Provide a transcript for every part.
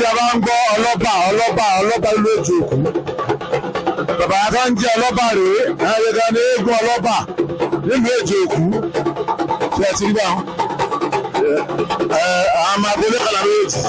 tí a bá ń gbọ́ ọlọ́ba ìlú Èjì Òkú bàbá tó ń jẹ́ ọlọ́ba rèé ẹ̀ẹ́dẹ́gbẹ́ ní eégún ọlọ́ba nílùú Èjì Òkú tí ẹ ti rí báwọn àwọn agolé kàlà méjì.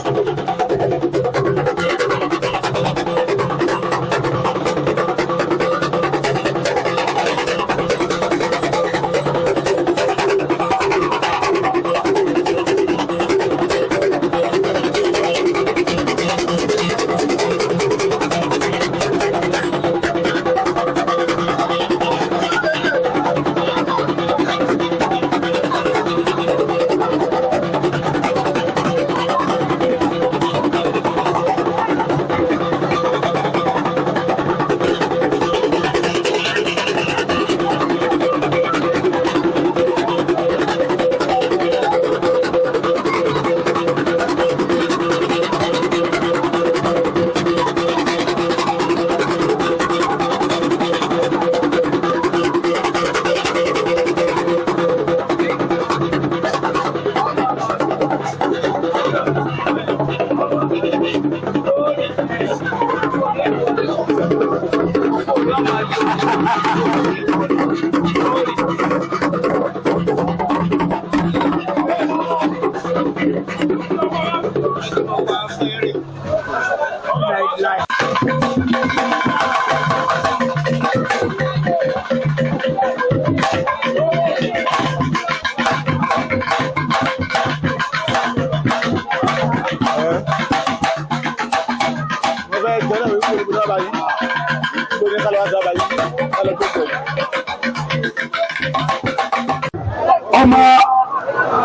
ọmọ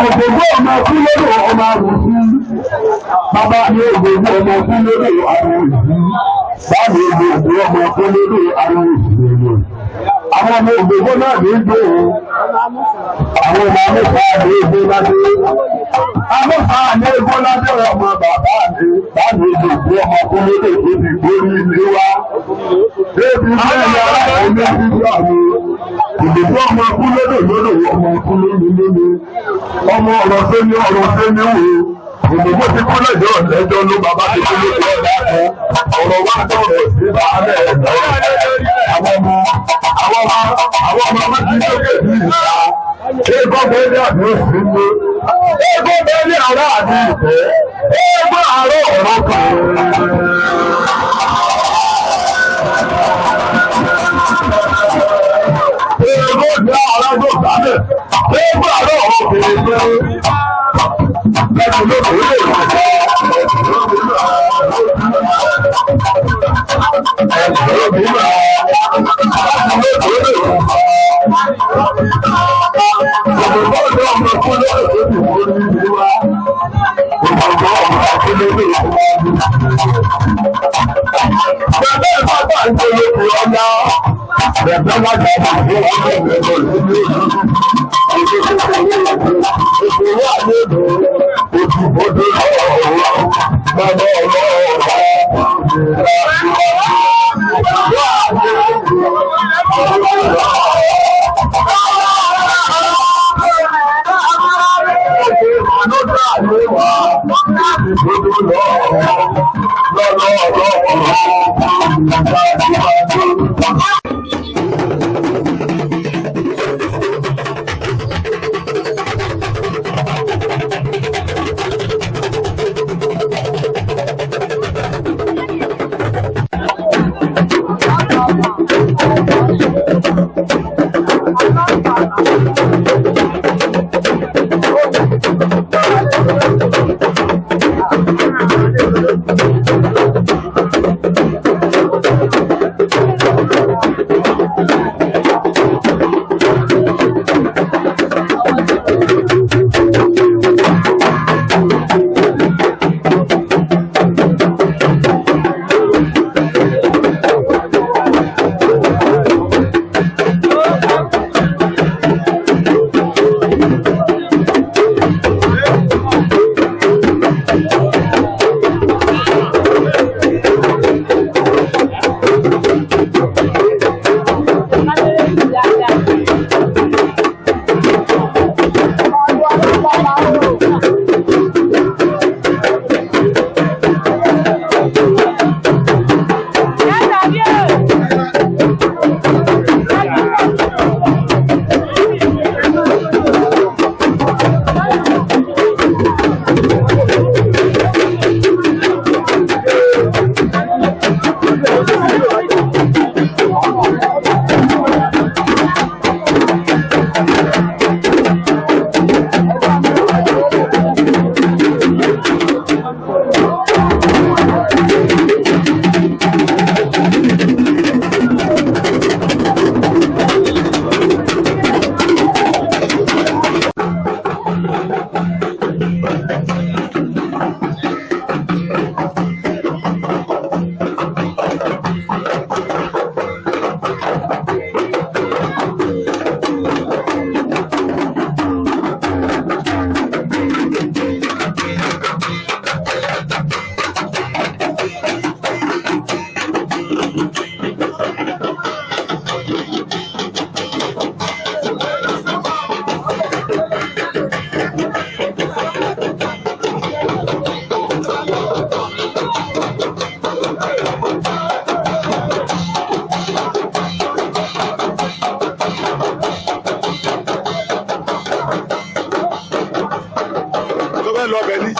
ògbógbó ọmọ kú lórí ọmọ àrùsí bàbá mi ògbógbó ọmọ kú lórí àrùsí báwo ògbógbó ọmọ kú lórí àrùsí àwọn ọmọ ògbógbó náà ní ìgbò àwọn ọmọ amúfà ní ìgbó ládé amúfà ní ìgbó ládé ọmọ bàbá mi báwo ògbógbó ọmọ kú lórí òbí gbórí ilé wa débi mẹ́rin ara ẹ̀mí ìgbà mi ìdìbò ọmọ kú lódò ọmọ kú lódò ọmọ ọ̀rọ̀ sẹ́ni wò òdìbò ti kú lẹ́jọ́ lẹ́jọ́ ló bàbá ti kú lódò ọ̀rọ̀ wá tọ̀rọ̀ sí bàálẹ̀ ẹ̀dọ́ àwọn ọmọ méjì lókè ní ìta ẹgbọ́n bẹ́ẹ̀ni àti òsì ní ẹgbọ́n bẹ́ẹ̀ni àrà àti ìfẹ́ ẹgbọ́n àrọ̀ ọ̀rọ̀ kan. Ego jẹ́ arájọ́ ìdámẹ́, ego àárọ̀ obìnrin tó lẹ́nu lóko ilé ìwọ̀n. bẹ́ẹ̀ lọ bẹ̀ ní.